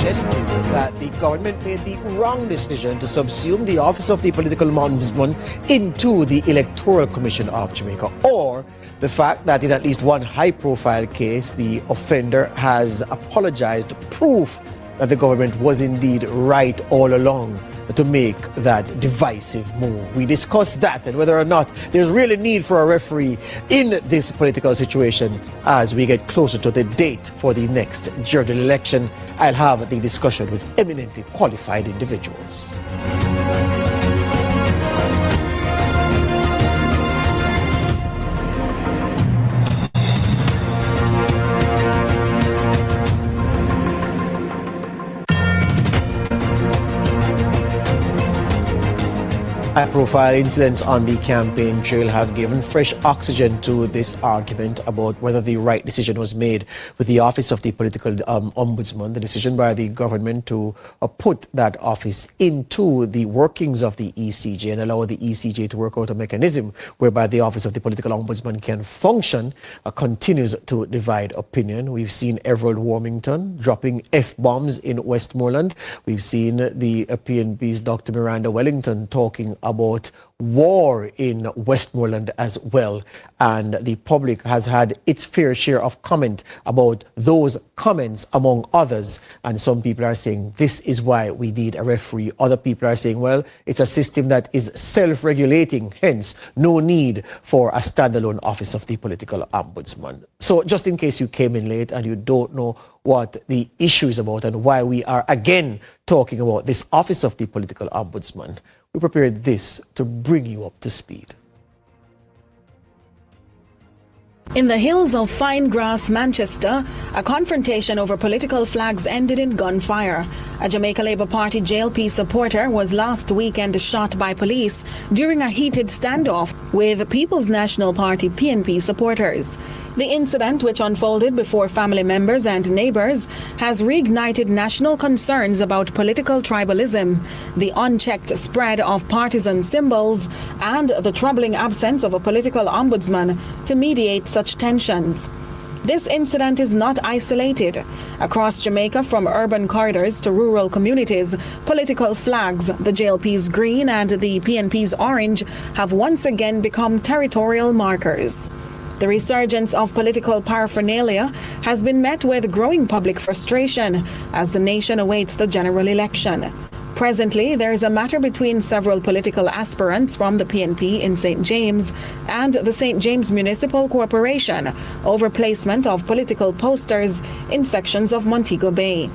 suggesting that the government made the wrong decision to subsume the office of the political ombudsman into the Electoral Commission of Jamaica, or the fact that in at least one high-profile case, the offender has apologized, proof that the government was indeed right all along to make that divisive move. We discussed that and whether or not there's really need for a referee in this political situation as we get closer to the date for the next general election. I'll have the discussion with eminently qualified individuals. High-profile incidents on the campaign trail have given fresh oxygen to this argument about whether the right decision was made with the office of the political ombudsman, the decision by the government to put that office into the workings of the ECJ and allow the ECJ to work out a mechanism whereby the office of the political ombudsman can function, continues to divide opinion. We've seen Everald Warmington dropping F-bombs in Westmoreland. We've seen the PNP's Dr. Miranda Wellington talking about war in Westmoreland as well, and the public has had its fair share of comment about those comments among others, and some people are saying this is why we need a referee. Other people are saying, well, it's a system that is self-regulating, hence no need for a standalone office of the political ombudsman. So just in case you came in late and you don't know what the issue is about and why we are again talking about this office of the political ombudsman, we prepared this to bring you up to speed. In the hills of Finegrass, Manchester, a confrontation over political flags ended in gunfire. A Jamaica Labour Party JLP supporter was last weekend shot by police during a heated standoff with People's National Party PNP supporters. The incident, which unfolded before family members and neighbours, has reignited national concerns about political tribalism, the unchecked spread of partisan symbols, and the troubling absence of a political ombudsman to mediate such tensions. This incident is not isolated. Across Jamaica, from urban corridors to rural communities, political flags, the JLP's green and the PNP's orange, have once again become territorial markers. The resurgence of political paraphernalia has been met with growing public frustration as the nation awaits the general election. Presently, there is a matter between several political aspirants from the PNP in St. James and the St. James Municipal Corporation over placement of political posters in sections of Montego Bay.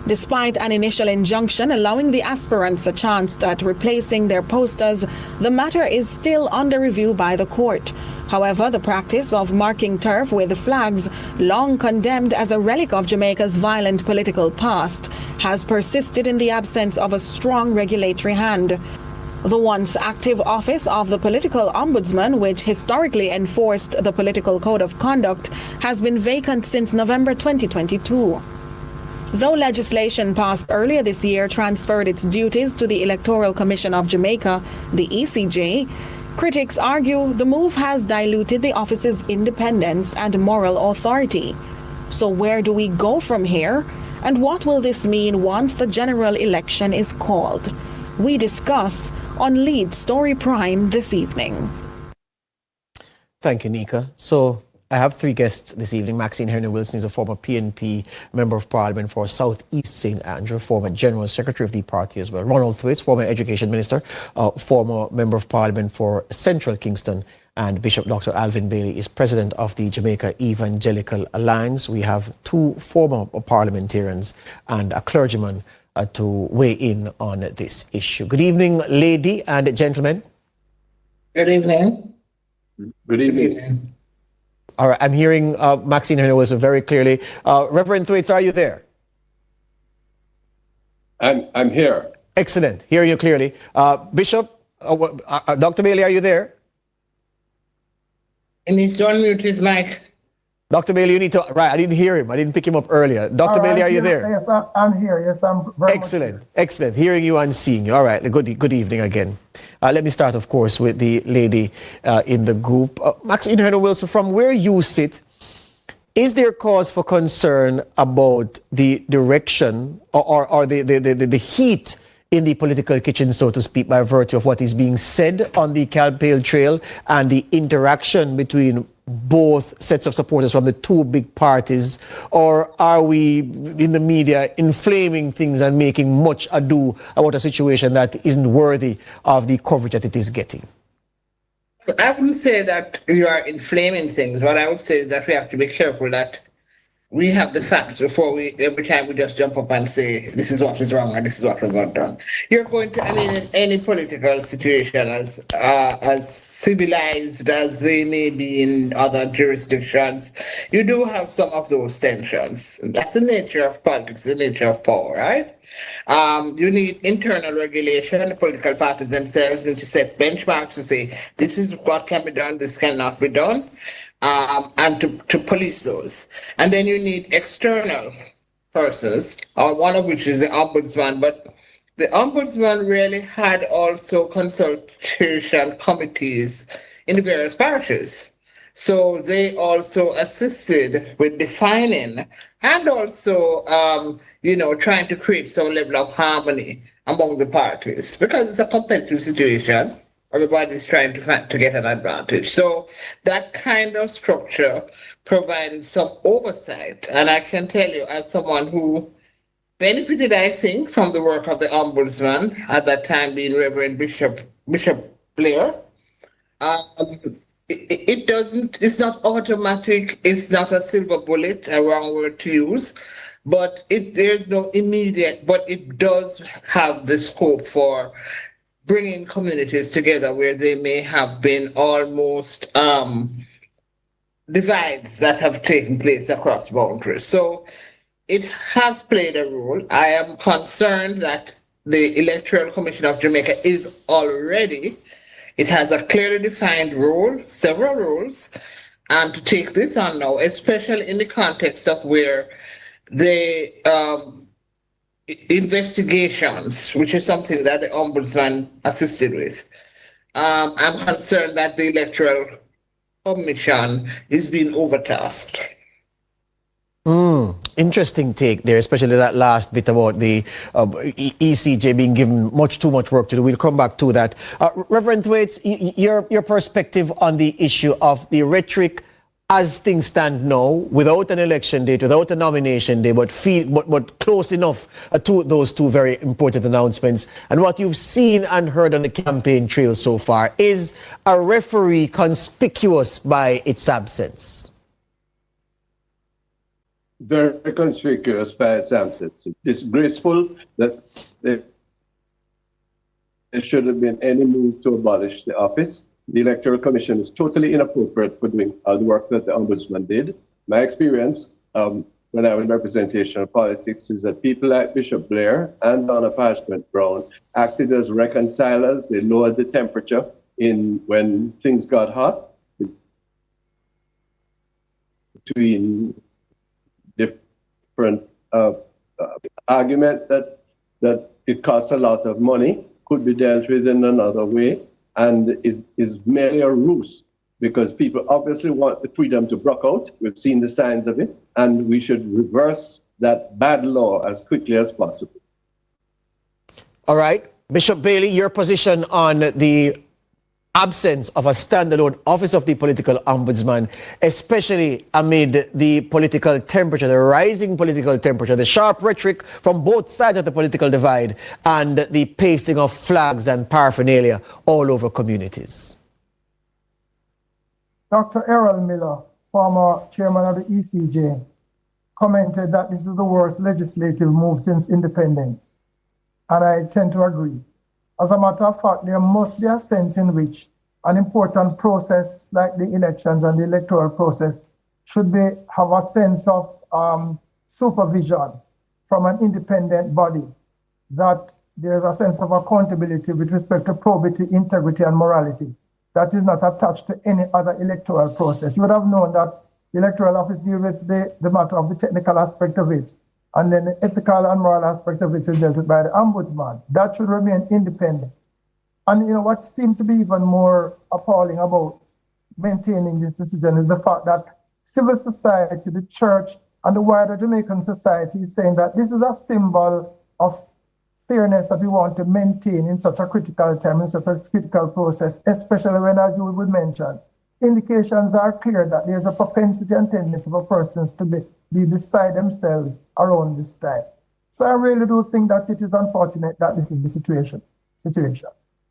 Despite an initial injunction allowing the aspirants a chance at replacing their posters, the matter is still under review by the court. However, the practice of marking turf with flags, long condemned as a relic of Jamaica's violent political past, has persisted in the absence of a strong regulatory hand. The once active office of the political ombudsman, which historically enforced the political code of conduct, has been vacant since November 2022. Though legislation passed earlier this year transferred its duties to the Electoral Commission of Jamaica, the ECJ, critics argue the move has diluted the office's independence and moral authority. So where do we go from here? And what will this mean once the general election is called? We discuss on Lead Story Prime this evening. Thank you, Nika. So I have three guests this evening. Maxine Henry-Wilson is a former PNP Member of Parliament for South East St. Andrew, former General Secretary of the party as well. Ronald Thwaites, former Education Minister, former Member of Parliament for Central Kingston, and Bishop Dr. Alvin Bailey is President of the Jamaica Evangelical Alliance. We have two former parliamentarians and a clergyman to weigh in on this issue. Good evening, lady and gentlemen. Good evening. Good evening. All right, I'm hearing Maxine Henry-Wilson very clearly. Reverend Thwaites, are you there? I'm here. Excellent. Hear you clearly. Bishop, Dr. Bailey, are you there? He needs to unmute his mic. Dr. Bailey, you need to, right, I didn't hear him. I didn't pick him up earlier. Dr. Bailey, are you there? Yes, I'm here. Yes, I'm very Excellent. Excellent. Hearing you and seeing you. All right, good evening again. Let me start, of course, with the lady in the group. Maxine Henry-Wilson, from where you sit, Is there cause for concern about the direction or the heat in the political kitchen, so to speak, by virtue of what is being said on the campaign trail and the interaction between both sets of supporters from the two big parties? Or are we in the media inflaming things and making much ado about a situation that isn't worthy of the coverage that it is getting? I wouldn't say that you are inflaming things. What I would say is that we have to be careful that we have the facts before every time we just jump up and say, this is what is wrong and this is what was not done. You're going to, in any political situation, as civilized as they may be in other jurisdictions, you do have some of those tensions. That's the nature of politics, the nature of power, right? You need internal regulation. The political parties themselves need to set benchmarks to say, this is what can be done, this cannot be done. And to police those. And then you need external persons, one of which is the Ombudsman, but the Ombudsman really had also consultation committees in the various parishes. So they also assisted with defining and also, trying to create some level of harmony among the parties, because it's a competitive situation. Everybody's trying to get an advantage. So that kind of structure provided some oversight. And I can tell you, as someone who benefited, I think, from the work of the Ombudsman, at that time being Reverend Bishop Blair, it's not automatic, it's not a silver bullet, a wrong word to use, but there's no immediate, but it does have the scope for bringing communities together where they may have been almost divides that have taken place across boundaries. So it has played a role. I am concerned that the Electoral Commission of Jamaica it has a clearly defined role, several roles, and to take this on now, especially in the context of where the investigations, which is something that the Ombudsman assisted with. I'm concerned that the Electoral Commission is being overtasked. Interesting take there, especially that last bit about the ECJ being given too much work to do. We'll come back to that. Reverend Thwaites, your perspective on the issue of the rhetoric as things stand now, without an election date, without a nomination day, but close enough to those two very important announcements. And what you've seen and heard on the campaign trail so far, is a referee conspicuous by its absence? Very conspicuous by its absence. It's disgraceful that there should have been any move to abolish the office. The Electoral Commission is totally inappropriate for doing all the work that the Ombudsman did. My experience when I was in representation of politics is that people like Bishop Blair and Donna Parchment-Brown acted as reconcilers. They lowered the temperature when things got hot between different argument that it costs a lot of money, could be dealt with in another way, and is merely a ruse, because people obviously want the freedom to brook out. We've seen the signs of it, and we should reverse that bad law as quickly as possible. All right. Bishop Bailey, your position on the absence of a standalone office of the political ombudsman, especially amid the political temperature, the rising political temperature, the sharp rhetoric from both sides of the political divide, and the pasting of flags and paraphernalia all over communities. Dr. Errol Miller, former chairman of the ECJ, commented that this is the worst legislative move since independence. And I tend to agree. As a matter of fact, there must be a sense in which an important process like the elections and the electoral process should have a sense of supervision from an independent body, that there's a sense of accountability with respect to probity, integrity, and morality that is not attached to any other electoral process. You would have known that the electoral office deals with the matter of the technical aspect of it, and then the ethical and moral aspect of it is dealt with by the ombudsman. That should remain independent. And what seemed to be even more appalling about maintaining this decision is the fact that civil society, the church, and the wider Jamaican society is saying that this is a symbol of fairness that we want to maintain in such a critical time, in such a critical process, especially when, as you would mention, indications are clear that there's a propensity and tendency for persons to be beside themselves around this time. So I really do think that it is unfortunate that this is the situation.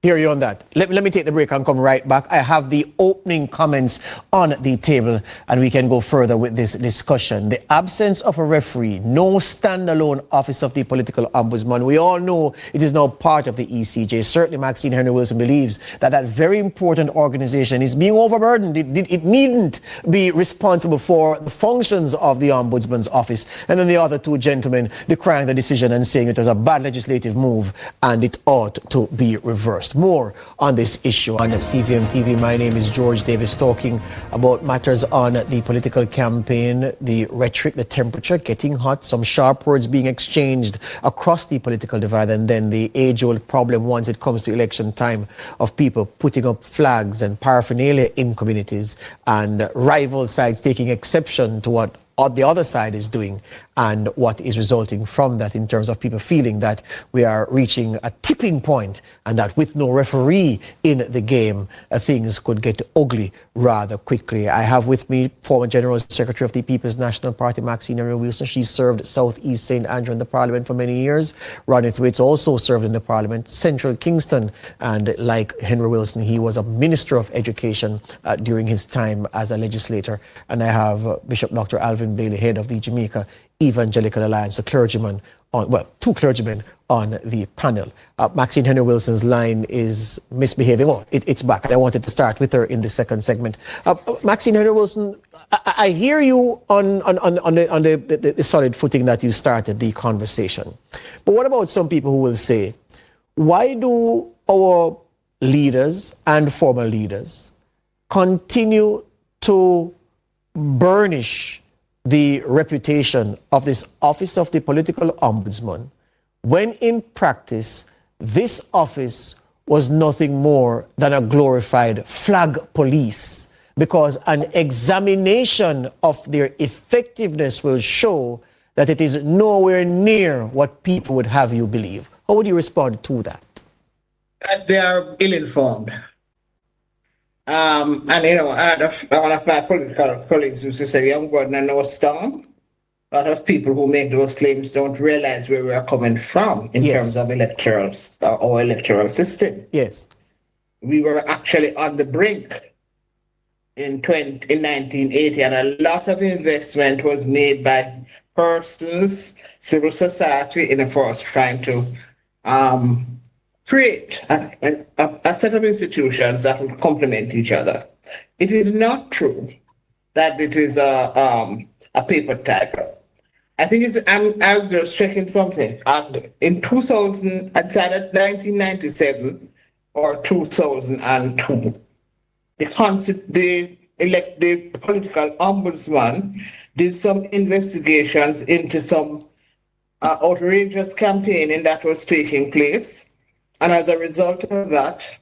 Hear you on that. Let me take the break and come right back. I have the opening comments on the table and we can go further with this discussion. The absence of a referee, no standalone office of the political ombudsman. We all know it is now part of the ECJ. Certainly Maxine Henry Wilson believes that that very important organization is being overburdened. It needn't be responsible for the functions of the ombudsman's office. And then the other two gentlemen decrying the decision and saying it was a bad legislative move and it ought to be reversed. More on this issue on CVM TV. My name is George Davis, talking about matters on the political campaign, the rhetoric, the temperature getting hot, some sharp words being exchanged across the political divide, and then the age-old problem once it comes to election time of people putting up flags and paraphernalia in communities and rival sides taking exception to what the other side is doing and what is resulting from that in terms of people feeling that we are reaching a tipping point and that with no referee in the game, things could get ugly rather quickly. I have with me former General Secretary of the People's National Party, Maxine Henry Wilson. She served Southeast St. Andrew in the Parliament for many years. Ronnie Thwaites also served in the Parliament, Central Kingston, and like Henry Wilson, he was a Minister of Education during his time as a legislator. And I have Bishop Dr. Alvin Bailey, head of the Jamaica Evangelical Alliance, a clergyman two clergymen on the panel. Maxine Henry Wilson's line is misbehaving. It's back, and I wanted to start with her in the second segment. Maxine Henry Wilson, I hear you on the solid footing that you started the conversation. But what about some people who will say, why do our leaders and former leaders continue to burnish the reputation of this office of the political ombudsman, when in practice, this office was nothing more than a glorified flag police, because an examination of their effectiveness will show that it is nowhere near what people would have you believe. How would you respond to that? They are ill-informed. And I had one of my political colleagues used to say, young God, no storm. A lot of people who make those claims don't realize where we are coming from in terms of our electoral system. Yes. We were actually on the brink in 1980, and a lot of investment was made by persons, civil society, in the force trying to create a set of institutions that will complement each other. It is not true that it is a paper tiger. I think I was just checking something. And in 2000, I decided 1997 or 2002, the political ombudsman did some investigations into some outrageous campaigning that was taking place. And as a result of that,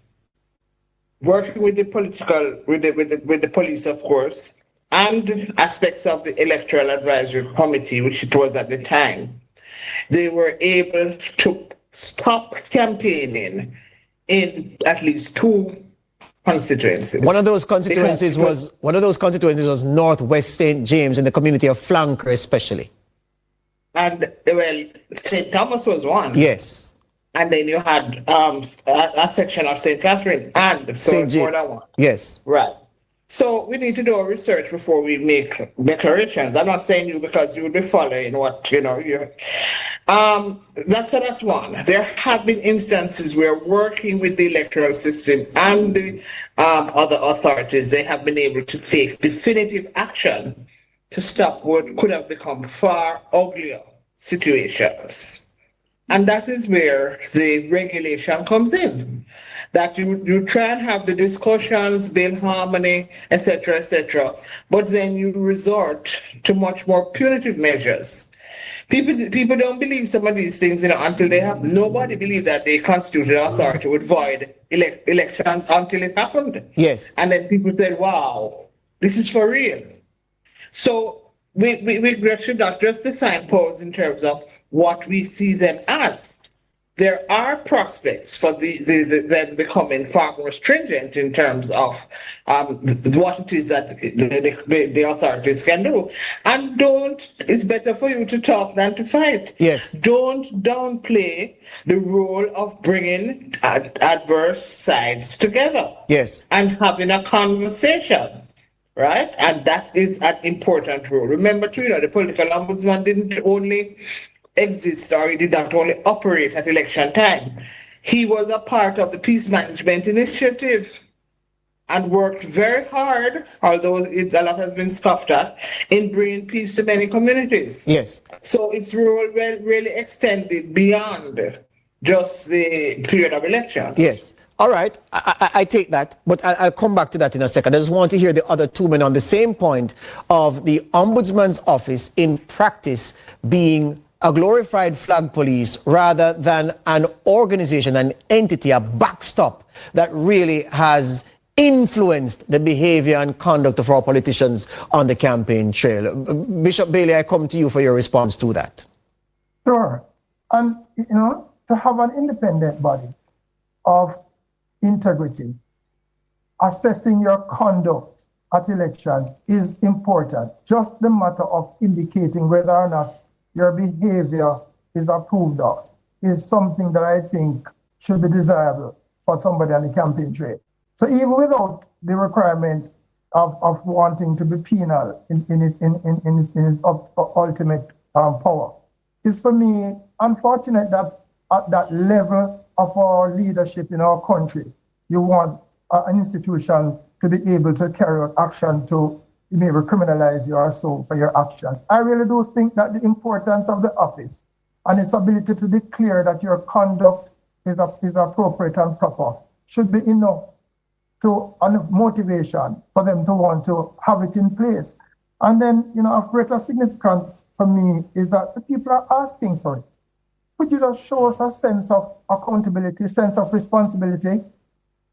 working with the police, of course, and aspects of the Electoral Advisory Committee, which it was at the time, they were able to stop campaigning in at least two constituencies. One of those constituencies was Northwest St. James in the community of Flanker, especially. And well, St. Thomas was one. Yes. And then you had a section of St. Catherine, and so it's more than one. Yes. Right. So we need to do our research before we make declarations. I'm not saying you because you will be following what, that's one. There have been instances where working with the electoral system and the other authorities, they have been able to take definitive action to stop what could have become far uglier situations. And that is where the regulation comes in. That you try and have the discussions, build harmony, etc., but then you resort to much more punitive measures. People don't believe some of these things, until they have. Nobody believed that the constituted authority would void elections until it happened. Yes. And then people said, wow, this is for real. So we should not just define powers in terms of what we see them as. There are prospects for them becoming far more stringent in terms of what it is that the authorities can do. And it's better for you to talk than to fight. Yes. Don't downplay the role of bringing adverse sides together. Yes. And having a conversation. Right? And that is an important role. Remember too, the political ombudsman didn't only exist, or he did not only operate at election time. He was a part of the peace management initiative and worked very hard, although a lot has been scoffed at, in bringing peace to many communities. Yes. So its role really extended beyond just the period of elections. Yes. All right, I take that, but I'll come back to that in a second. I just want to hear the other two men on the same point of the Ombudsman's office in practice being a glorified flag police rather than an organization, an entity, a backstop that really has influenced the behavior and conduct of our politicians on the campaign trail. Bishop Bailey, I come to you for your response to that. Sure. And, to have an independent body of integrity, assessing your conduct at election is important. Just the matter of indicating whether or not your behavior is approved of is something that I think should be desirable for somebody on the campaign trail. So even without the requirement of wanting to be penal in its ultimate power, it's for me unfortunate that at that level of our leadership in our country, you want an institution to be able to carry out action to maybe criminalize you or so for your actions. I really do think that the importance of the office and its ability to declare that your conduct is appropriate and proper should be enough of motivation for them to want to have it in place. And then, of greater significance for me is that the people are asking for it. Could you just show us a sense of accountability, sense of responsibility,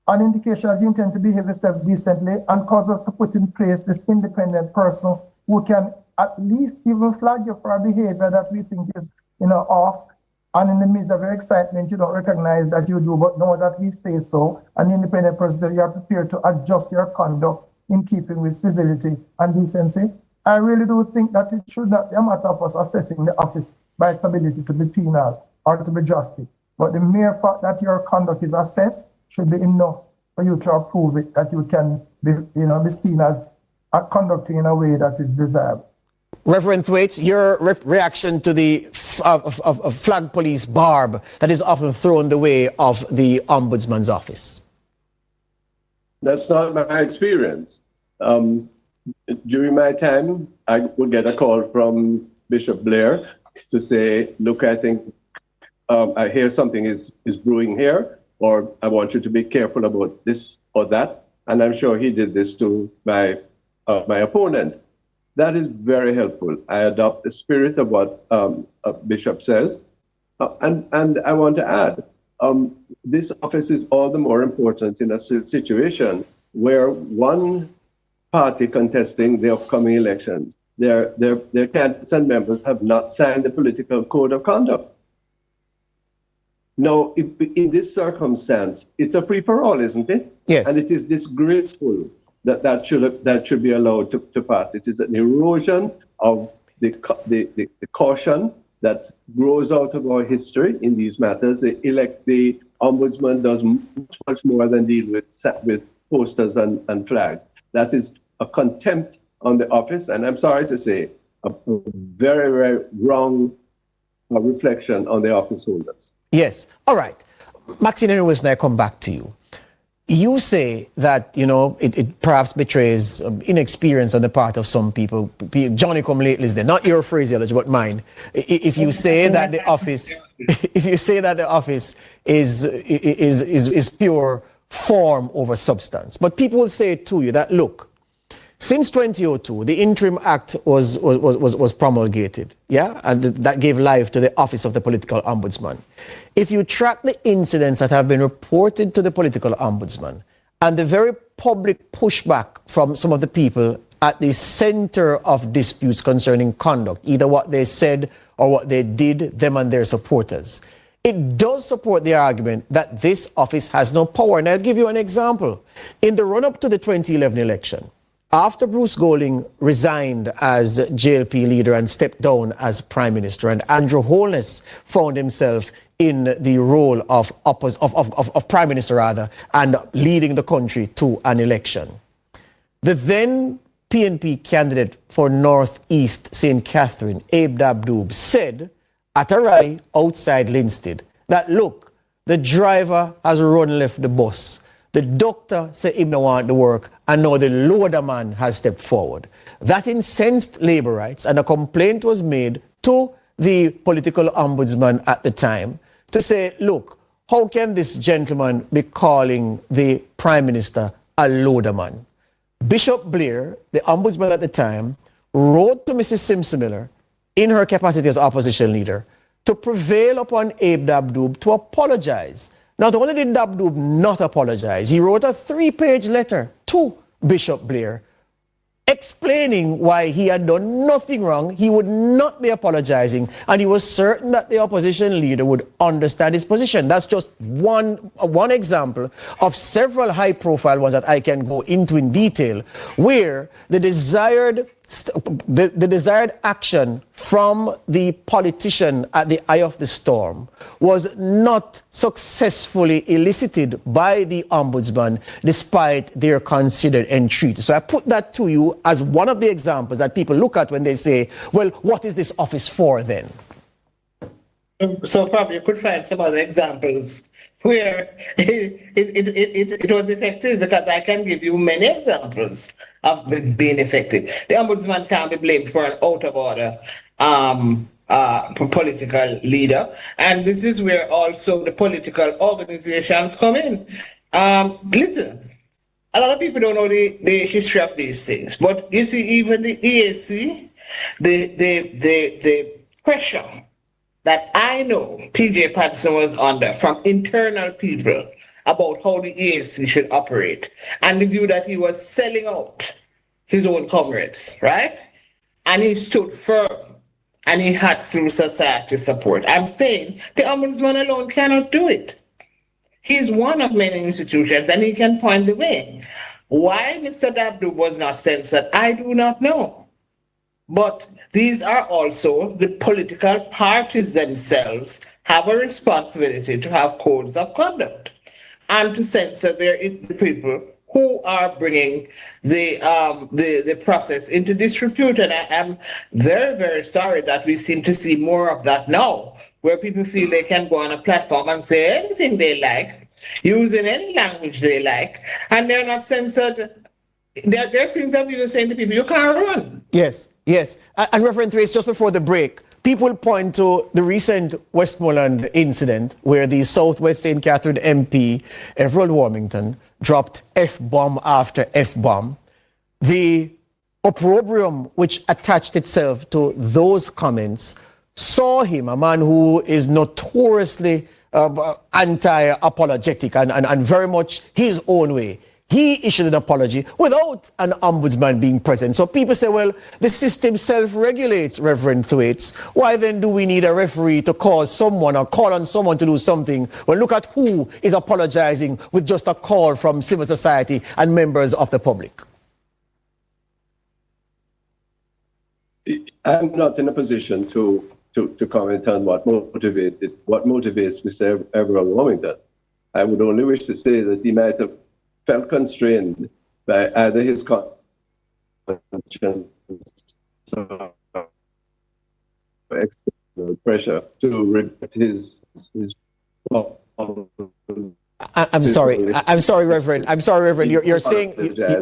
an indication that you intend to behave yourself decently, and cause us to put in place this independent person who can at least even flag you for a behavior that we think is, off, and in the midst of your excitement, you don't recognize that you do, but know that we say so. An independent person, you are prepared to adjust your conduct in keeping with civility and decency. I really do think that it should not be a matter of us assessing the office by its ability to be penal or to be drastic. But the mere fact that your conduct is assessed should be enough for you to approve it, that you can be seen as conducting in a way that is desirable. Reverend Thwaites, your reaction to the flag police barb that is often thrown the way of the Ombudsman's office? That's not my experience. During my time, I would get a call from Bishop Blair to say, look, I think I hear something is brewing here, or I want you to be careful about this or that. And I'm sure he did this to my opponent. That is very helpful. I adopt the spirit of what Bishop says. And I want to add, this office is all the more important in a situation where one party contesting the upcoming elections, their candidates and members have not signed the political code of conduct. Now, in this circumstance, it's a free-for-all, isn't it? Yes. And it is disgraceful that should be allowed to pass. It is an erosion of the caution that grows out of our history in these matters. The ombudsman does much more than deal with posters and flags. That is a contempt on the office, and I'm sorry to say, a very, very wrong reflection on the office holders. Yes. All right. Maxine and Wilson, I come back to you. You say that, it perhaps betrays inexperience on the part of some people. Johnny come lately is there, not your phraseology, but mine. If you say that the office, is pure form over substance, but people will say to you that, look, since 2002, the Interim Act was promulgated, and that gave life to the Office of the Political Ombudsman. If you track the incidents that have been reported to the Political Ombudsman and the very public pushback from some of the people at the center of disputes concerning conduct, either what they said or what they did, them and their supporters. It does support the argument that this office has no power. And I'll give you an example. In the run-up to the 2011 election, after Bruce Golding resigned as JLP leader and stepped down as prime minister, and Andrew Holness found himself in the role of prime minister rather, and leading the country to an election, the then PNP candidate for Northeast St. Catherine, Abe Dabdoob, said at a rally outside Linstead that, look, the driver has run left the bus. The doctor said he don't want to work, and now the loader man has stepped forward. That incensed labor rights, and a complaint was made to the political ombudsman at the time to say, look, how can this gentleman be calling the prime minister a loader man? Bishop Blair, the ombudsman at the time, wrote to Mrs. Simpson Miller in her capacity as opposition leader to prevail upon Abe Dabdoob to apologize. Not only did Dabdoob not apologize, he wrote a 3-page letter to Bishop Blair explaining why he had done nothing wrong, he would not be apologizing, and he was certain that the opposition leader would understand his position. That's just one example of several high-profile ones that I can go into in detail, where the desired action from the politician at the eye of the storm was not successfully elicited by the ombudsman despite their considered entreaty. So I put that to you as one of the examples that people look at when they say, well, what is this office for then? So probably you could find some other examples where it was effective, because I can give you many examples of it being effective. The ombudsman can't be blamed for an out of order political leader, and this is where also the political organizations come in. Listen, a lot of people don't know the history of these things, but you see, even the EAC, the pressure that I know PJ Patterson was under from internal people about how the EAC should operate, and the view that he was selling out his own comrades, right? And he stood firm, and he had civil society support. I'm saying the ombudsman alone cannot do it. He's one of many institutions, and he can point the way. Why Mr. Dabdoob was not censored, I do not know. But these are also the political parties themselves have a responsibility to have codes of conduct and to censor their people who are bringing the process into disrepute. And I am very, very sorry that we seem to see more of that now, where people feel they can go on a platform and say anything they like, using any language they like, and they're not censored. There are things that you're saying to people, you can't run. Yes, yes. And Reverend Thwaites, just before the break, people point to the recent Westmoreland incident where the Southwest St. Catherine MP, Everald Warmington, dropped F-bomb after F-bomb. The opprobrium which attached itself to those comments saw him, a man who is notoriously anti-apologetic and very much his own way. He issued an apology without an ombudsman being present. So people say, well, the system self-regulates, Reverend Thwaites. Why then do we need a referee to cause someone or call on someone to do something? Well, look at who is apologizing with just a call from civil society and members of the public. I'm not in a position to comment on what motivates Mr. Everald Warmington. I would only wish to say that he might have felt constrained by either his conscience or external pressure to regret his I'm sorry, Reverend. I'm sorry, Reverend. You're saying,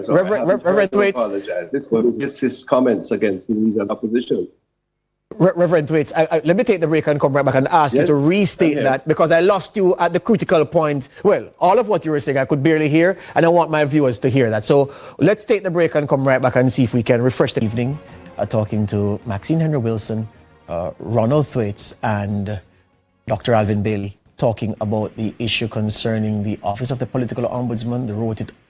Reverend Thwaites. This his comments against the legal opposition. Reverend Thwaites, let me take the break and come right back and ask you to restate that, because I lost you at the critical point. Well, all of what you were saying I could barely hear, and I want my viewers to hear that. So let's take the break and come right back and see if we can refresh the evening talking to Maxine Henry Wilson, Ronald Thwaites, and Dr. Alvin Bailey, talking about the issue concerning the Office of the Political Ombudsman,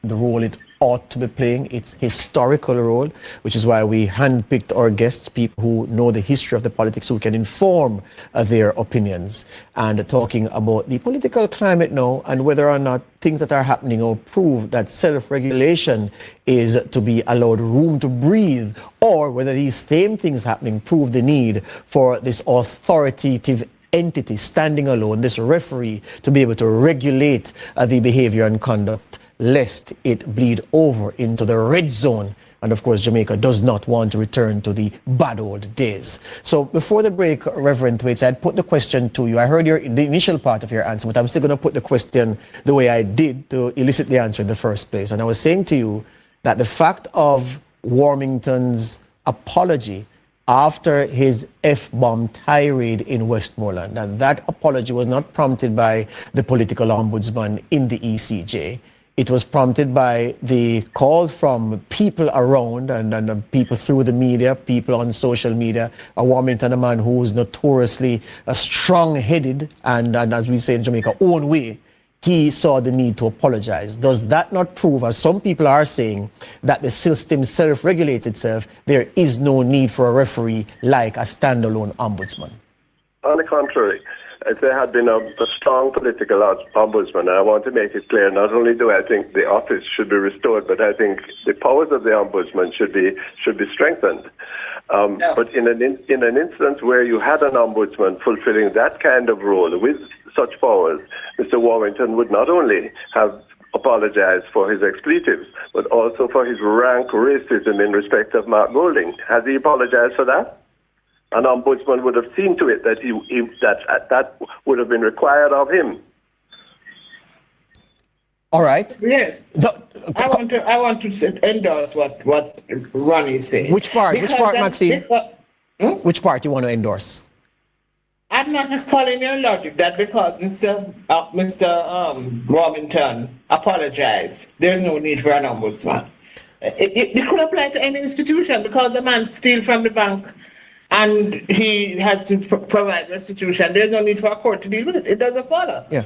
the role it ought to be playing its historical role, which is why we handpicked our guests, people who know the history of the politics, who can inform their opinions, and talking about the political climate now and whether or not things that are happening or prove that self-regulation is to be allowed room to breathe, or whether these same things happening prove the need for this authoritative entity standing alone, this referee, to be able to regulate the behavior and conduct, lest it bleed over into the red zone. And of course, Jamaica does not want to return to the bad old days. So before the break, Reverend Thwaites, I'd put the question to you. I heard the initial part of your answer, but I'm still going to put the question the way I did to elicit the answer in the first place. And I was saying to you that the fact of Warmington's apology after his F-bomb tirade in Westmoreland, and that apology was not prompted by the political ombudsman in the ECJ. It was prompted by the calls from people around and people through the media, people on social media. A Warmington, a man who was notoriously strong-headed and as we say in Jamaica, own way. He saw the need to apologize. Does that not prove, as some people are saying, that the system self-regulates itself, there is no need for a referee like a standalone ombudsman? On the contrary, if there had been a strong political ombudsman, and I want to make it clear, not only do I think the office should be restored, but I think the powers of the ombudsman should be strengthened. Yes. But in an instance where you had an ombudsman fulfilling that kind of role with such powers, Mr. Warmington would not only have apologized for his expletives, but also for his rank racism in respect of Mark Golding. Has he apologized for that? An ombudsman would have seen to it that that would have been required of him. All right. Yes. I want to endorse what Ronnie said. Which part? Which part, Maxine? Which part you want to endorse? I'm not following your logic that because Mr. Warmington apologized, there's no need for an ombudsman. It could apply to any institution because the man steals from the bank and he has to provide restitution. There's no need for a court to deal with it. It doesn't follow. Yeah.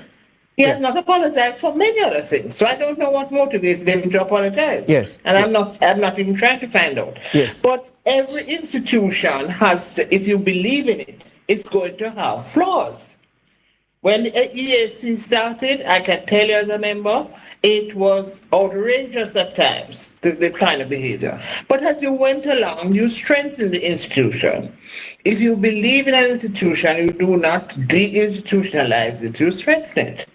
He has not apologized for many other things. So I don't know what motivates them to apologize. Yes. And I'm not even trying to find out. Yes. But every institution has to, if you believe in it, it's going to have flaws. When the EAC started, I can tell you as a member, it was outrageous at times, the kind of behavior. But as you went along, you strengthened the institution. If you believe in an institution, you do not deinstitutionalize it, you strengthen it.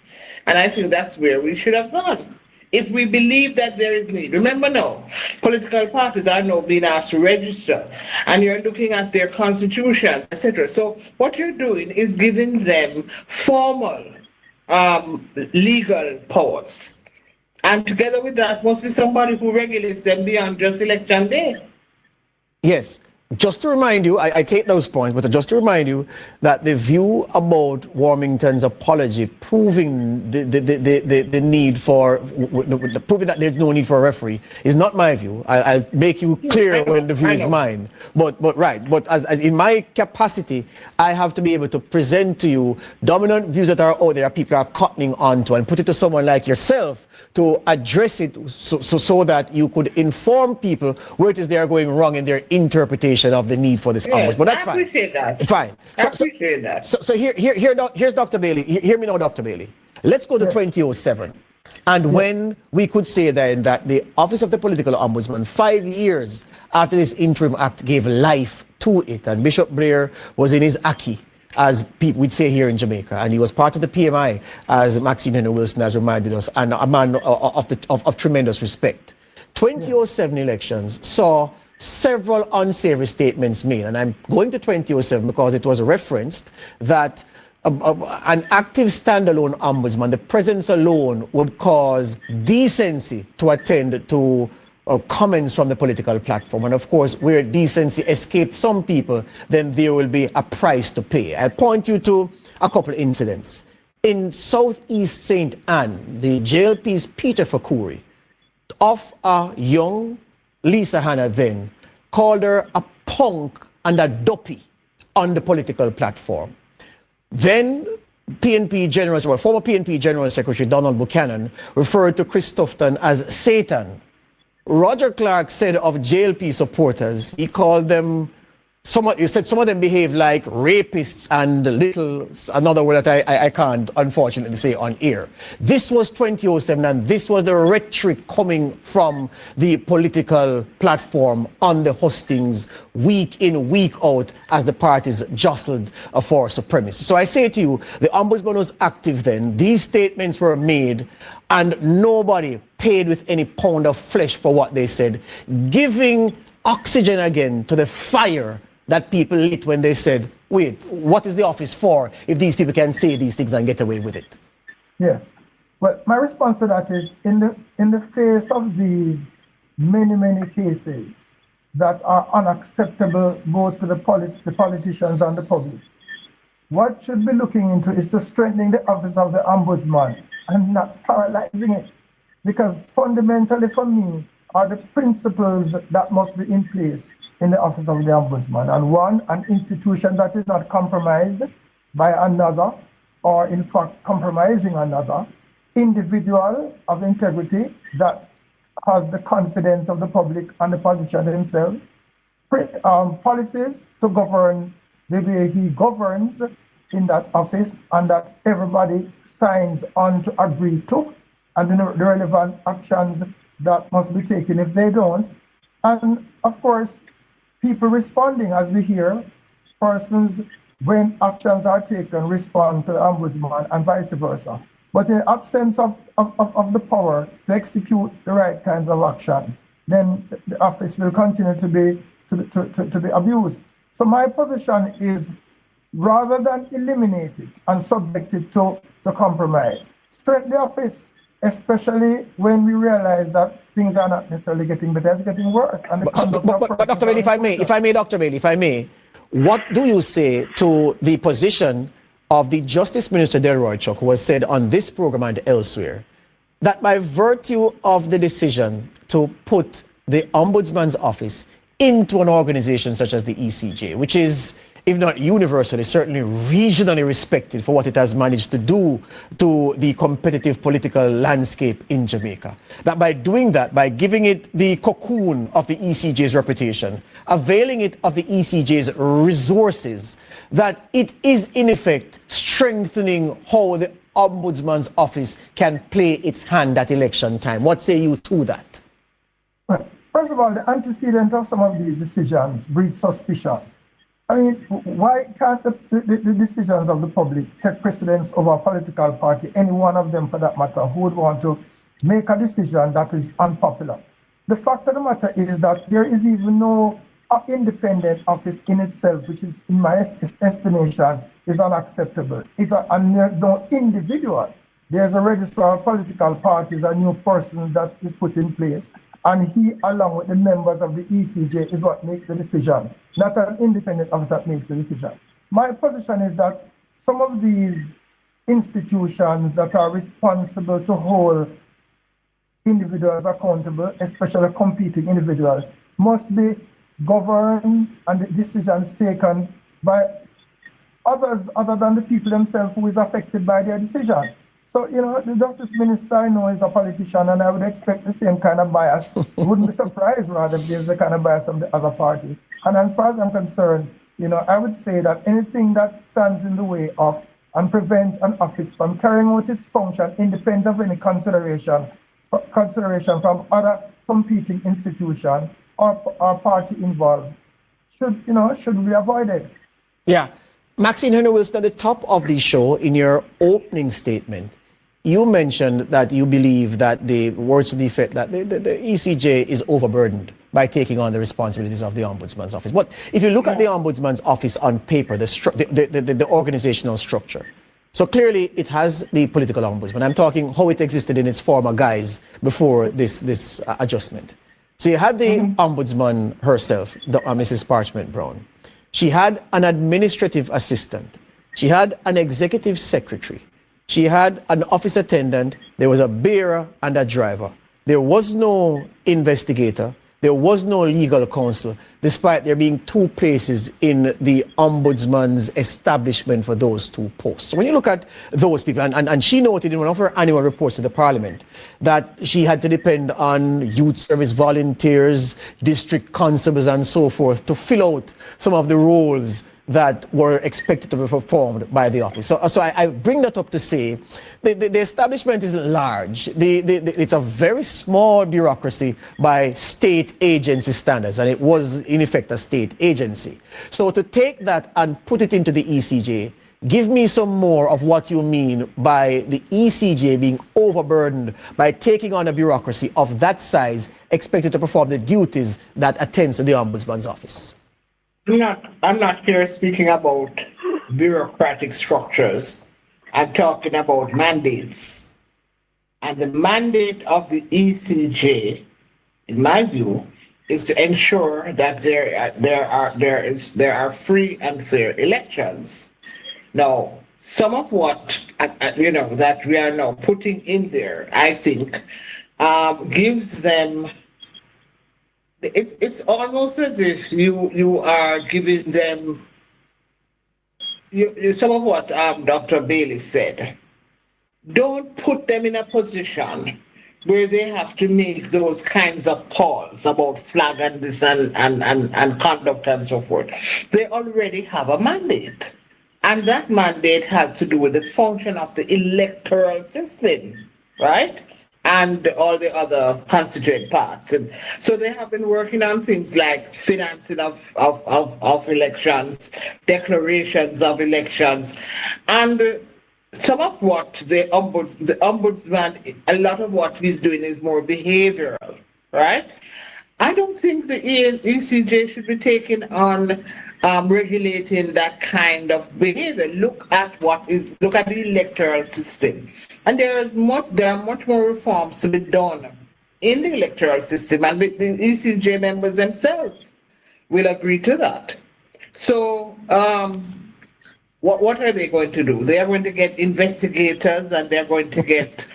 And I think that's where we should have gone. If we believe that there is need. Remember now, political parties are now being asked to register, and you're looking at their constitution, etc. So what you're doing is giving them formal legal powers. And together with that must be somebody who regulates them beyond just election day. Yes. Just to remind you, I take those points, but just to remind you that the view about Warmington's apology proving the need for, proving that there's no need for a referee is not my view. I'll make you clear when the view is mine. But as in my capacity, I have to be able to present to you dominant views that are out there, people are cottoning onto, and put it to someone like yourself to address it so that you could inform people where it is they are going wrong in their interpretation of the need for this ombudsman. But that's fine. I appreciate that. Fine. I appreciate that. So here's Dr. Bailey. Hear me now, Dr. Bailey. Let's go to 2007. And when we could say then that the Office of the Political Ombudsman, 5 years after this interim act, gave life to it, and Bishop Blair was in his Aki, as people would say here in Jamaica, and he was part of the PMI, as Maxine Henry Wilson has reminded us, and a man of tremendous respect. 2007 elections saw several unsavory statements made, and I'm going to 2007 because it was referenced that an active standalone ombudsman, the presence alone, would cause decency to attend to comments from the political platform. And of course, where decency escaped some people, then there will be a price to pay. I'll point you to a couple of incidents. In Southeast St. Anne, the JLP's Peter Fakuri, of a young Lisa Hanna then, called her a punk and a dopey on the political platform. Then former PNP General Secretary Donald Buchanan referred to Chris Tufton as Satan Roger Clark said of JLP supporters, he called them, he said some of them behave like rapists and another word that I can't unfortunately say on air. This was 2007 and this was the rhetoric coming from the political platform on the hustings week in, week out as the parties jostled for supremacy. So I say to you, the Ombudsman was active then, these statements were made and nobody paid with any pound of flesh for what they said, giving oxygen again to the fire that people lit when they said, wait, what is the office for if these people can say these things and get away with it? Yes. Well, my response to that is, in the face of these many cases that are unacceptable both to the politicians and the public, what should be looking into is to strengthening the office of the Ombudsman and not paralyzing it. Because fundamentally for me are the principles that must be in place in the office of the Ombudsman. And one, an institution that is not compromised by another, or in fact compromising another, individual of integrity that has the confidence of the public and the politician themselves, policies to govern the way he governs in that office and that everybody signs on to agree to, and the relevant actions that must be taken if they don't. And of course, people responding, as we hear, persons, when actions are taken, respond to the Ombudsman and vice versa. But in the absence of the power to execute the right kinds of actions, then the office will continue to be abused. So my position is, rather than eliminate it and subject it to compromise, strengthen the office, especially when we realize that things are not necessarily getting better, it's getting worse. And but Dr. Bailey, if I may, what do you say to the position of the Justice Minister Delroy Chuck, who has said on this program and elsewhere that by virtue of the decision to put the Ombudsman's office into an organization such as the ECJ, which is, if not universally, certainly regionally respected for what it has managed to do to the competitive political landscape in Jamaica, that by doing that, by giving it the cocoon of the ECJ's reputation, availing it of the ECJ's resources, that it is in effect strengthening how the Ombudsman's office can play its hand at election time. What say you to that? First of all, the antecedent of some of these decisions breeds suspicion. I mean, why can't the decisions of the public take precedence over a political party, any one of them for that matter, who would want to make a decision that is unpopular? The fact of the matter is that there is even no independent office in itself, which is, in my estimation, is unacceptable. It's no individual. There's a registrar of political parties, a new person that is put in place, and he, along with the members of the ECJ, is what makes the decision, not an independent office that makes the decision. My position is that some of these institutions that are responsible to hold individuals accountable, especially competing individuals, must be governed and the decisions taken by others other than the people themselves who is affected by their decision. So, you know, the Justice Minister, I know, is a politician, and I would expect the same kind of bias. Wouldn't be surprised, rather, if there's the kind of bias from the other party. And as far as I'm concerned, you know, I would say that anything that stands in the way of and prevent an office from carrying out its function independent of any consideration from other competing institution or party involved should be avoided. Yeah. Maxine Henry Wilson, at the top of the show, in your opening statement, you mentioned that you believe that the words to the effect that the ECJ is overburdened by taking on the responsibilities of the Ombudsman's office. But if you look at the Ombudsman's office on paper, the organizational structure, so clearly it has the political ombudsman. I'm talking how it existed in its former guise before this adjustment. So you had the ombudsman herself, Mrs. Parchment Brown. She had an administrative assistant. She had an executive secretary. She had an office attendant. There was a bearer and a driver. There was no investigator. there was no legal counsel, despite there being two places in the Ombudsman's establishment for those two posts. So when you look at those people, and she noted in one of her annual reports to the Parliament that she had to depend on youth service volunteers, district constables, and so forth to fill out some of the roles that were expected to be performed by the office. So I bring that up to say the establishment is large. It's a very small bureaucracy by state agency standards, and it was in effect a state agency. So to take that and put it into the ECJ, give me some more of what you mean by the ECJ being overburdened by taking on a bureaucracy of that size expected to perform the duties that attends to the Ombudsman's office. I'm not here speaking about bureaucratic structures. I'm talking about mandates. And the mandate of the ECJ, in my view, is to ensure that there are free and fair elections. Now, some of what that we are now putting in there, I think, gives them. It's almost as if you are giving them some of what Dr. Bailey said. Don't put them in a position where they have to make those kinds of calls about flag and this and conduct and so forth. They already have a mandate. And that mandate has to do with the function of the electoral system, right? And all the other constituent parts. And so they have been working on things like financing of elections, declarations of elections, and some of what the ombudsman, a lot of what he's doing is more behavioral, right? I don't think the ECJ should be taking on regulating that kind of behavior. Look at the electoral system. And there are much more reforms to be done in the electoral system, and the ECJ members themselves will agree to that. So what are they going to do? They are going to get investigators, and they're going to get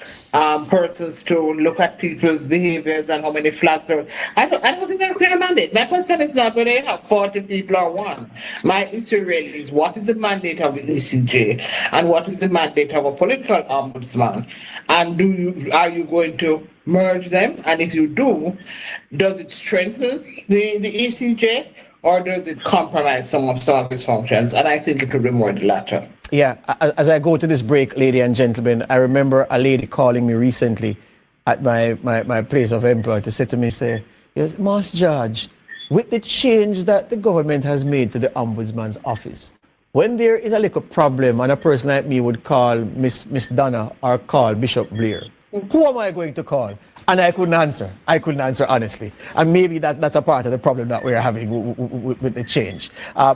persons to look at people's behaviors and how many flags are. I don't think that's their mandate. My question is not whether they have 40 people or one. My issue really is what is the mandate of the ECJ and what is the mandate of a political ombudsman? And are you going to merge them? And if you do, does it strengthen the ECJ? Or does it compromise some of its functions? And I think it will be more the latter. Yeah, as I go to this break, ladies and gentlemen, I remember a lady calling me recently at my place of employ to say to me, yes, Master Judge, with the change that the government has made to the Ombudsman's office, when there is a little problem and a person like me would call Miss Donna or call Bishop Blair, who am I going to call? And I couldn't answer. Honestly. And maybe that's a part of the problem that we're having with the change.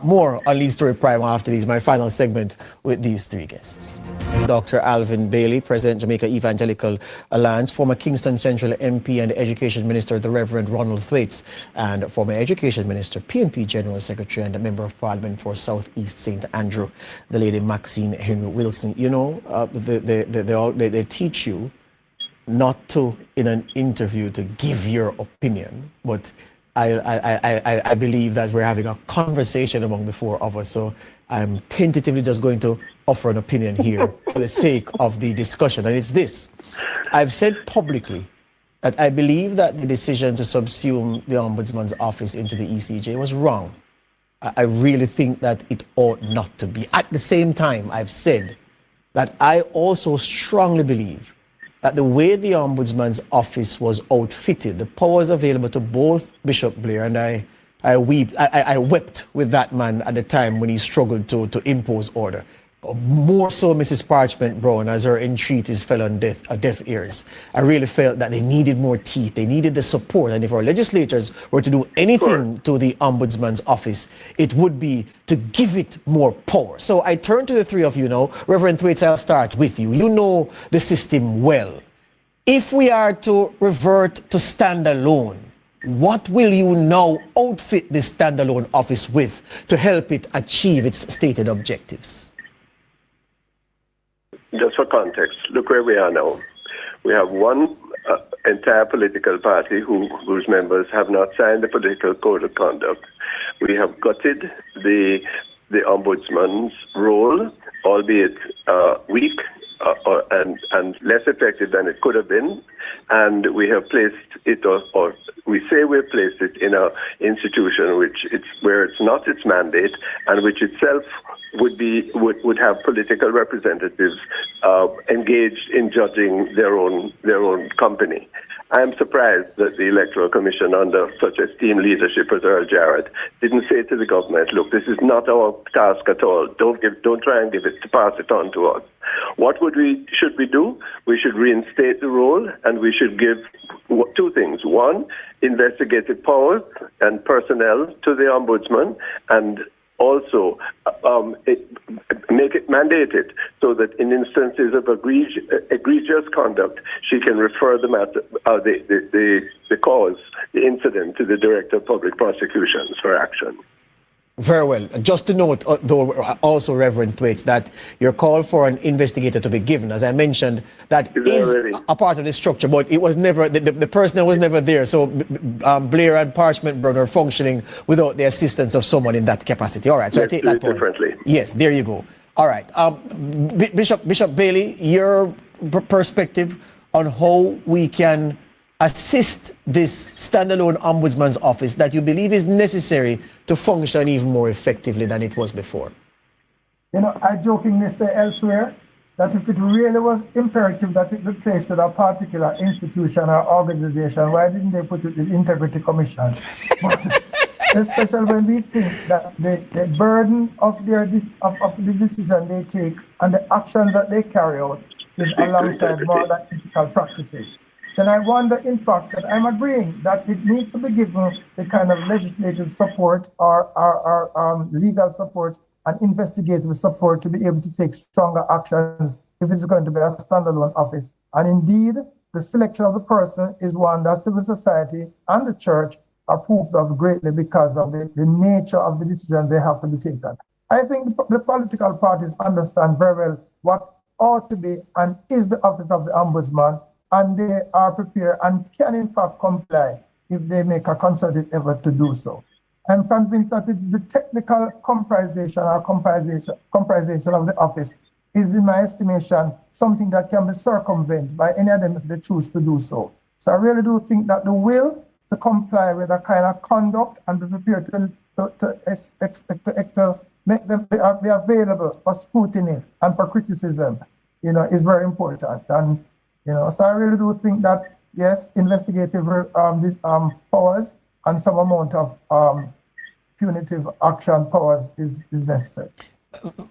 More on Lee's Story Prime after these, my final segment with these three guests. Dr. Alvin Bailey, President, Jamaica Evangelical Alliance, former Kingston Central MP and Education Minister, the Reverend Ronald Thwaites, and former Education Minister, PNP General Secretary, and a Member of Parliament for South East St. Andrew, the lady Maxine Henry Wilson. You know, they teach you not to, in an interview, to give your opinion, but I believe that we're having a conversation among the four of us, so I'm tentatively just going to offer an opinion here for the sake of the discussion, and it's this. I've said publicly that I believe that the decision to subsume the Ombudsman's office into the ECJ was wrong. I really think that it ought not to be. At the same time, I've said that I also strongly believe that the way the Ombudsman's office was outfitted, the powers available to both Bishop Blair, and I wept with that man at the time when he struggled to impose order. More so Mrs. Parchment Brown, as her entreaties fell on deaf ears. I really felt that they needed more teeth, they needed the support, and if our legislators were to do anything to the Ombudsman's office, it would be to give it more power. So I turn to the three of you now. Reverend Thwaites, I'll start with you. You know the system well. If we are to revert to standalone, what will you now outfit this standalone office with to help it achieve its stated objectives? Just for context, look where we are now. We have one entire political party whose members have not signed the political code of conduct. We have gutted the ombudsman's role, albeit weak and less effective than it could have been, and we have placed it, or we say we've placed it in an institution where it's not its mandate, and which itself would have political representatives engaged in judging their own company. I am surprised that the Electoral Commission, under such esteemed leadership as Earl Jarrett, didn't say to the government, look, this is not our task at all. Don't try and pass it on to us. What should we do? We should reinstate the role, and we should give two things. One, investigative powers and personnel to the Ombudsman, and also make it mandated so that in instances of egregious conduct, she can refer the matter, the incident, to the Director of Public Prosecutions for action. Very well. Just to note, though, also, Reverend Thwaites, that your call for an investigator to be given, as I mentioned, that is a part of the structure, but it was never, the personnel was never there. So Blair and Parchment Burn are functioning without the assistance of someone in that capacity. All right, so I take that point. Differently. Yes, there you go. All right. Bishop Bailey, your perspective on how we can assist this standalone ombudsman's office that you believe is necessary to function even more effectively than it was before? You know, I jokingly say elsewhere that if it really was imperative that it be placed with a particular institution or organization, why didn't they put it in the Integrity Commission? But especially when we think that the burden of the decision they take and the actions that they carry out is alongside more than ethical practices. Then I wonder, in fact, that I'm agreeing that it needs to be given the kind of legislative support or legal support and investigative support to be able to take stronger actions if it's going to be a standalone office. And indeed, the selection of the person is one that civil society and the church are approved of greatly because of the nature of the decision they have to be taken. I think the political parties understand very well what ought to be and is the office of the Ombudsman, and they are prepared and can in fact comply if they make a concerted effort to do so. I'm convinced that the technical comprisation of the office is, in my estimation, something that can be circumvented by any of them if they choose to do so. So I really do think that the will to comply with a kind of conduct and be prepared to make them be available for scrutiny and for criticism, you know, is very important. And you know, so I really do think that, yes, investigative powers and some amount of punitive action powers is necessary.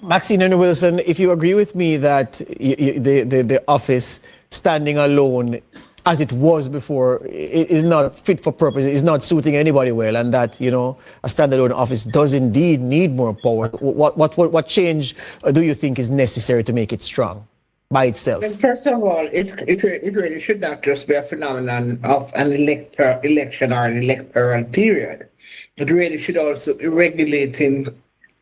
Maxine and Wilson, if you agree with me that the office standing alone as it was before is not fit for purpose, is not suiting anybody well, and that, you know, a standalone office does indeed need more power, what change do you think is necessary to make it strong by itself? First of all, it really should not just be a phenomenon of an election or an electoral period. It really should also be regulating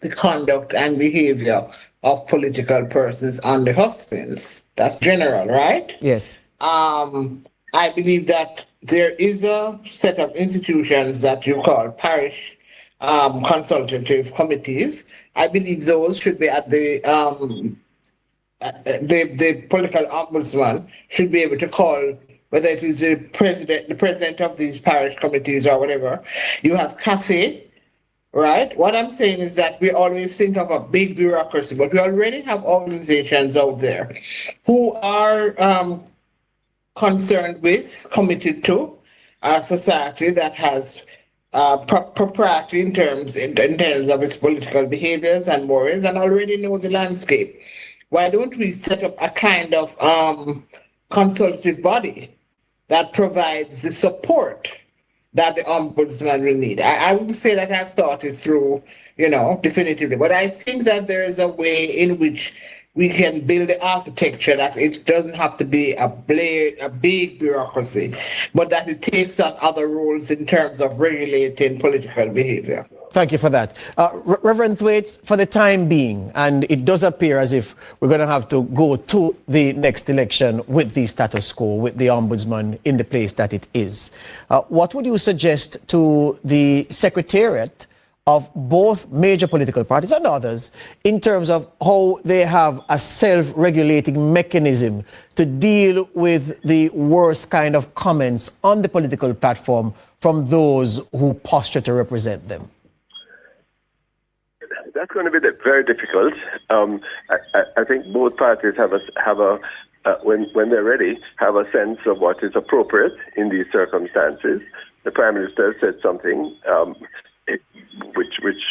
the conduct and behavior of political persons on the hustings. That's general, right? Yes. I believe that there is a set of institutions that you call parish consultative committees. I believe those should be at the political ombudsman should be able to call, whether it is the president of these parish committees or whatever. You have CAFE, right? What I'm saying is that we always think of a big bureaucracy, but we already have organizations out there who are concerned with, committed to a society that has propriety in terms of its political behaviors and mores, and already know the landscape. Why don't we set up a kind of consultative body that provides the support that the ombudsman will need? I wouldn't say that I've thought it through, you know, definitively, but I think that there is a way in which we can build the architecture that it doesn't have to be a big bureaucracy, but that it takes on other roles in terms of regulating political behavior. Thank you for that. Reverend Thwaites, for the time being, and it does appear as if we're going to have to go to the next election with the status quo, with the Ombudsman in the place that it is. What would you suggest to the Secretariat of both major political parties and others in terms of how they have a self-regulating mechanism to deal with the worst kind of comments on the political platform from those who posture to represent them? That's going to be very difficult. I think both parties have a when they're ready, have a sense of what is appropriate in these circumstances. The Prime Minister said something which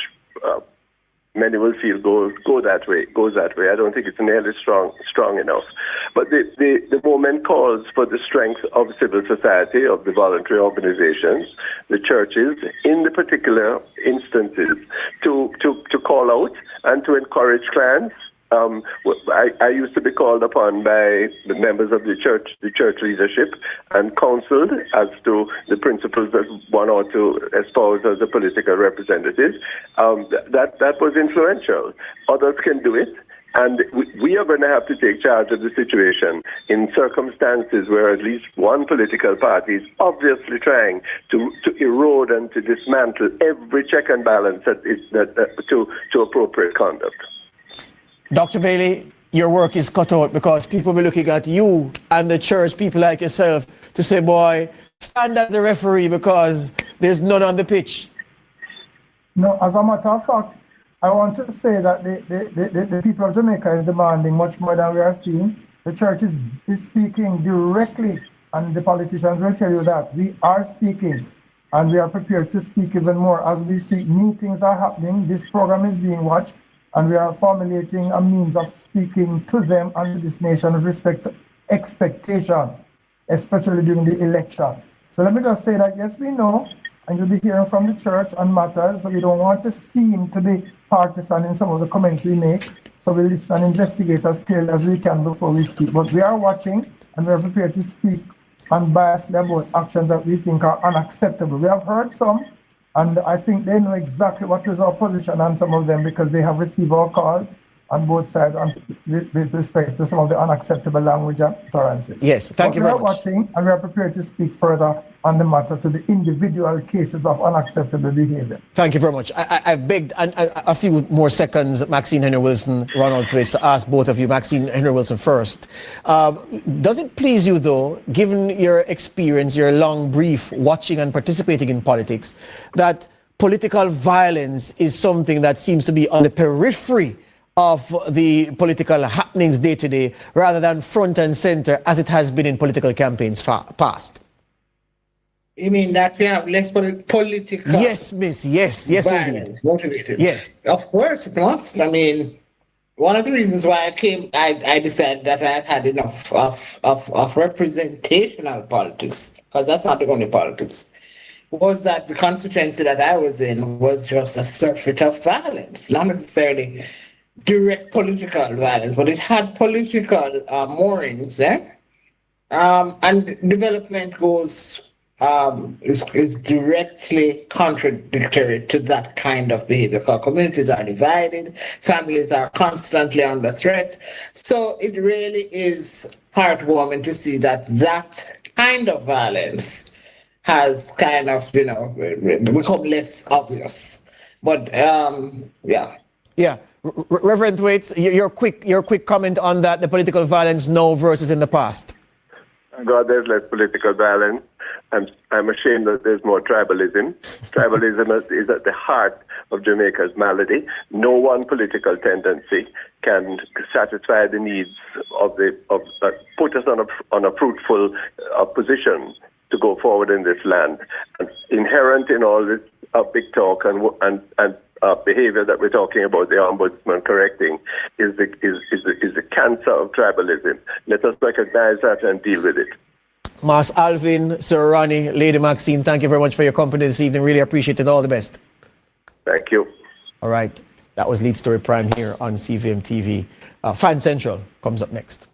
many will feel goes that way. I don't think it's nearly strong enough. But the moment calls for the strength of civil society, of the voluntary organizations, the churches, in the particular instances, to call out and to encourage clans. I used to be called upon by the members of the church leadership, and counseled as to the principles that one ought to espouse as a political representative. That was influential. Others can do it. And we are going to have to take charge of the situation in circumstances where at least one political party is obviously trying to erode and to dismantle every check and balance to appropriate conduct. Dr. Bailey, your work is cut out because people will be looking at you and the church, people like yourself, to say, boy, stand as the referee because there's none on the pitch. No, as a matter of fact, I want to say that the people of Jamaica is demanding much more than we are seeing. The church is speaking directly, and the politicians will tell you that. We are speaking, and we are prepared to speak even more. As we speak, meetings are happening, this program is being watched, and we are formulating a means of speaking to them and to this nation with respect to expectation, especially during the election. So let me just say that, yes, we know, and you'll be hearing from the church on matters. So we don't want to seem to be partisan in some of the comments we make. So we listen and investigate as clearly as we can before we speak. But we are watching, and we are prepared to speak unbiasedly about actions that we think are unacceptable. We have heard some, and I think they know exactly what is our position on some of them because they have received our calls on both sides with respect to some of the unacceptable language and utterances. Yes, thank you very much. We are watching, and we are prepared to speak further on the matter to the individual cases of unacceptable behavior. Thank you very much. I've begged a few more seconds, Maxine Henry Wilson, Ronald Thwaites, to ask both of you, Maxine Henry Wilson first. Does it please you, though, given your experience, your long brief watching and participating in politics, that political violence is something that seems to be on the periphery of the political happenings day to day, rather than front and center as it has been in political campaigns past? You mean that we have less political? Yes, miss. Yes, violence, indeed. Motivated. Yes. Of course, it must. I mean, one of the reasons why I decided that I had had enough of representational politics, because that's not the only politics, was that the constituency that I was in was just a surfeit of violence, not necessarily direct political violence, but it had political moorings, and development is directly contradictory to that kind of behavior. Because communities are divided, families are constantly under threat. So it really is heartwarming to see that kind of violence has kind of, become less obvious. But yeah. Yeah. Reverend Thwaites, your quick comment on that, the political violence now versus in the past. God, there's less political violence. I'm ashamed that there's more tribalism. Tribalism is at the heart of Jamaica's malady. No one political tendency can satisfy the needs put us on a fruitful position to go forward in this land. And inherent in all this big talk and behavior that we're talking about, the Ombudsman correcting, is the cancer of tribalism. Let us recognize that and deal with it. Mas Alvin, Sir Ronnie, Lady Maxine, thank you very much for your company this evening. Really appreciate it. All the best. Thank you. All right. That was Lead Story Prime here on CVM TV. Fan Central comes up next.